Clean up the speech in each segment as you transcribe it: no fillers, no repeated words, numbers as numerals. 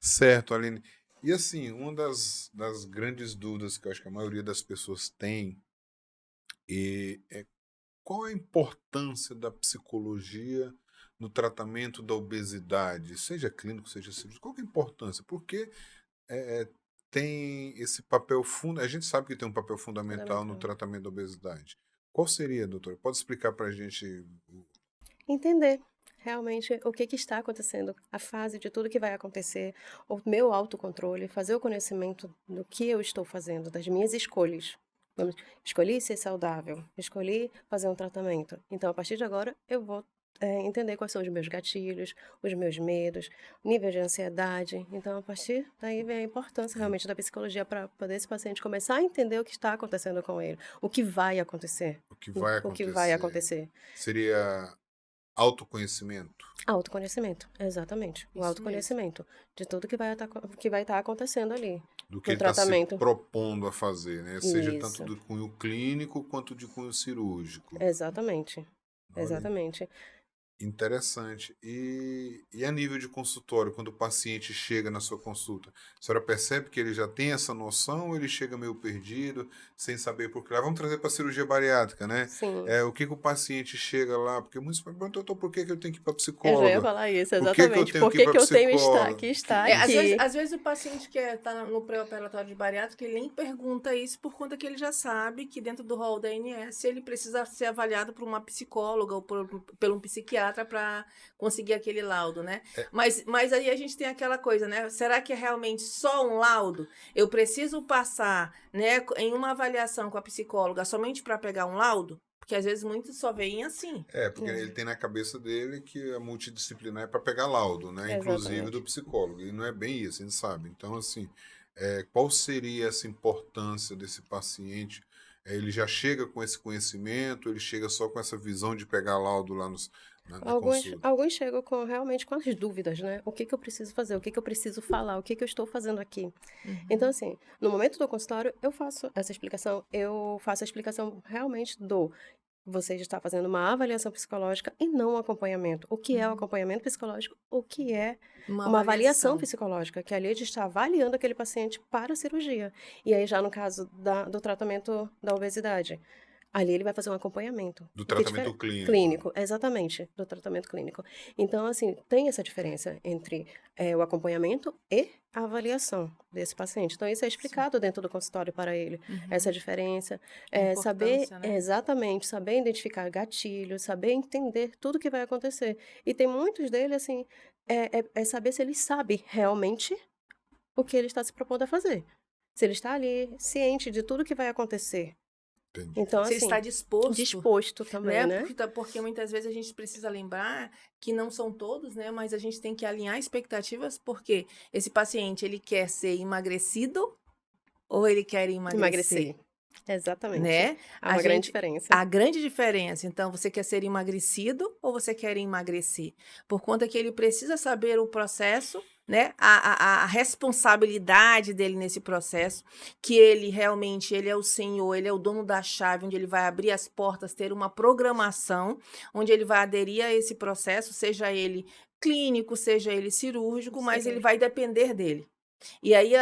Certo, Aline. E assim, uma das grandes dúvidas que eu acho que a maioria das pessoas tem é qual a importância da psicologia no tratamento da obesidade, seja clínico, seja cirúrgico, qual que é a importância? Porque é, é, tem esse papel a gente sabe que tem um papel fundamental no Fundamental. tratamento da obesidade. Qual seria, doutora? Pode explicar para a gente? Entender realmente o que que está acontecendo, a fase de tudo que vai acontecer, o meu autocontrole, fazer o conhecimento do que eu estou fazendo, das minhas escolhas. Escolhi ser saudável, escolhi fazer um tratamento. Então, a partir de agora, eu vou entender quais são os meus gatilhos, os meus medos, nível de ansiedade. Então, a partir daí vem a importância realmente da psicologia para poder esse paciente começar a entender o que está acontecendo com ele, o que vai acontecer. O que vai O que vai acontecer? acontecer. Seria autoconhecimento? Autoconhecimento, exatamente. O Isso mesmo. autoconhecimento de tudo que vai estar acontecendo ali, Do que no ele está se tratamento. propondo a fazer, né? Seja tanto Isso, do cunho clínico quanto de cunho cirúrgico. exatamente, Olha, exatamente. interessante. E a nível de consultório, quando o paciente chega na sua consulta, a senhora percebe que ele já tem essa noção ou ele chega meio perdido, sem saber por que lá? Vamos trazer para a cirurgia bariátrica, né? Sim, O que o paciente chega lá? Porque muitos perguntam, doutor, por que eu tenho que ir para eu já ia psicóloga? falar isso, Por que eu exatamente. tenho Por que ir que para que eu tenho psicóloga? que estar Às aqui? às vezes o paciente que está no pré-operatório de bariátrica, ele nem pergunta isso por conta que ele já sabe que dentro do rol da ANS ele precisa ser avaliado por uma psicóloga ou por um psiquiatra para conseguir aquele laudo, né? Mas aí a gente tem aquela coisa, né? Será que é realmente só um laudo? Eu preciso passar, né, em uma avaliação com a psicóloga somente para pegar um laudo? Porque às vezes muitos só veem assim. Porque ele tem na cabeça dele que a multidisciplinar é para pegar laudo, né? Inclusive do Exatamente. psicólogo. E não é bem isso, a gente sabe. Então, assim, qual seria essa importância desse paciente? Ele já chega com esse conhecimento, ele chega só com essa visão de pegar laudo lá na consulta. Alguns chegam com realmente com as dúvidas, né? O que que eu preciso fazer? O que que eu preciso falar? O que que eu estou fazendo aqui? Então, Uhum. assim, no momento do consultório, eu faço essa explicação, eu faço a explicação realmente do você está fazendo uma avaliação psicológica e não um acompanhamento. O que é o Uhum. acompanhamento psicológico? O que é Uma uma avaliação avaliação. psicológica? Que ali a gente está avaliando aquele paciente para a cirurgia. E aí, já no caso do tratamento da obesidade, ali ele vai fazer um acompanhamento. Do O que é tratamento clínico. clínico, exatamente, do tratamento clínico. Então, assim, tem essa diferença entre o acompanhamento e a avaliação desse paciente. Então, isso é Sim. explicado dentro do consultório para ele, essa Uhum. diferença, A saber importância, né? exatamente, saber identificar gatilhos, saber entender tudo que vai acontecer. E tem muitos dele, assim, é saber se ele sabe realmente o que ele está se propondo a fazer. Se ele está ali ciente de tudo que vai acontecer. Entendi. Então, Se ele está assim, disposto, disposto também, né? né? Porque muitas vezes a gente precisa lembrar que não são todos, né? Mas a gente tem que alinhar expectativas, porque esse paciente ele quer ser emagrecido ou ele quer emagrecer, Emagrecer. Exatamente. né? Há A uma grande gente diferença. a grande diferença, então, você quer ser emagrecido ou você quer emagrecer? Por conta que ele precisa saber o processo, né? A responsabilidade dele nesse processo, que ele realmente ele é o senhor, ele é o dono da chave, onde ele vai abrir as portas, ter uma programação, onde ele vai aderir a esse processo, seja ele clínico, seja ele cirúrgico, mas ele vai Cirúrgico. depender dele. E aí,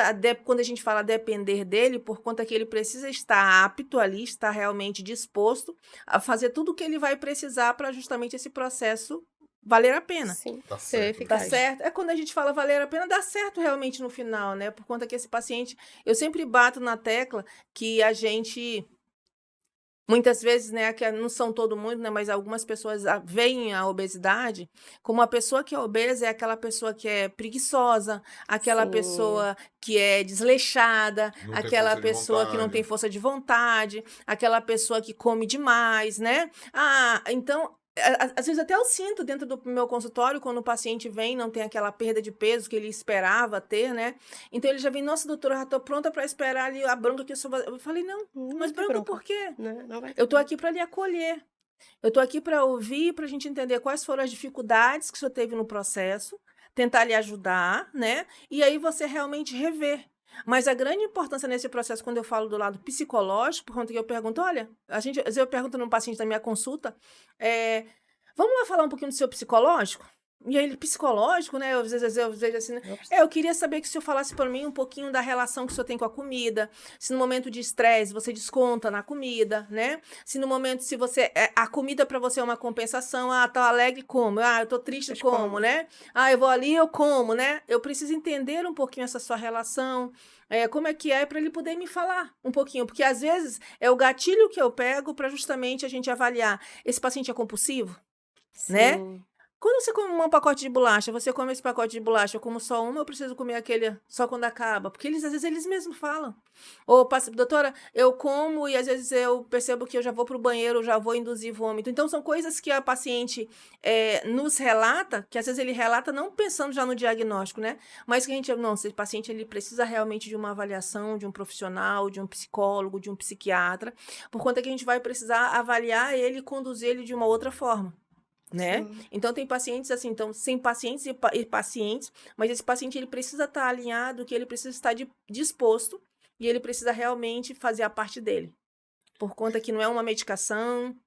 quando a gente fala depender dele, por conta que ele precisa estar apto ali, estar realmente disposto a fazer tudo o que ele vai precisar para justamente esse processo valer a pena. Sim, Tá ser certo, Tá doutora. eficaz. certo? É quando a gente fala valer a pena, dá certo realmente no final, né? Por conta que esse paciente, eu sempre bato na tecla que a gente muitas vezes, né, que não são todo mundo, né, mas algumas pessoas veem a obesidade como a pessoa que é obesa é aquela pessoa que é preguiçosa, aquela Sim, pessoa que é desleixada, Não tem aquela força de pessoa que não tem vontade. força de vontade, aquela pessoa que come demais, né? Ah, então às vezes até eu sinto dentro do meu consultório, quando o paciente vem, não tem aquela perda de peso que ele esperava ter, né? Então ele já vem, nossa, doutora, já tô pronta para esperar ali a bronca que eu sou. Eu falei, não, não vai mas ter bronca por bronca, quê? né? Não vai ter Eu tô bronca. aqui para lhe acolher. Eu tô aqui para ouvir, para a gente entender quais foram as dificuldades que o senhor teve no processo, tentar lhe ajudar, né? E aí você realmente rever. Mas a grande importância nesse processo, quando eu falo do lado psicológico, por conta que eu pergunto, olha, às vezes eu pergunto no paciente da minha consulta, vamos lá falar um pouquinho do seu psicológico? E aí, psicológico, né? Às vezes eu vejo assim, né? Eu queria saber que o senhor falasse para mim um pouquinho da relação que o senhor tem com a comida. Se no momento de estresse você desconta na comida, né? Se no momento, se você. A comida para você é uma compensação. Ah, tô alegre, como. Ah, eu tô triste, Mas como, né? Ah, eu vou ali, eu como, né? Eu preciso entender um pouquinho essa sua relação. Como é que é para ele poder me falar um pouquinho, porque às vezes é o gatilho que eu pego para justamente a gente avaliar. Esse paciente é compulsivo, né? Sim. Quando você come um pacote de bolacha, você come esse pacote de bolacha, eu como só uma, eu preciso comer aquele só quando acaba? Porque eles, às vezes, eles mesmos falam. Ou, doutora, eu como e às vezes eu percebo que eu já vou para o banheiro, já vou induzir vômito. Então, são coisas que a paciente nos relata, que às vezes ele relata não pensando já no diagnóstico, né? Mas que a gente, não, esse paciente ele precisa realmente de uma avaliação, de um profissional, de um psicólogo, de um psiquiatra, por conta que a gente vai precisar avaliar ele e conduzir ele de uma outra forma. Né? Sim. Então tem pacientes assim, então sem pacientes e pacientes, mas esse paciente ele precisa estar alinhado, que ele precisa estar disposto e ele precisa realmente fazer a parte dele. Por conta que não é uma medicação,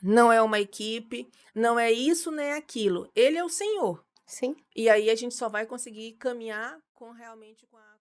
não é uma equipe, não é isso nem aquilo. Ele é o Senhor. Sim. E aí a gente só vai conseguir caminhar com realmente com a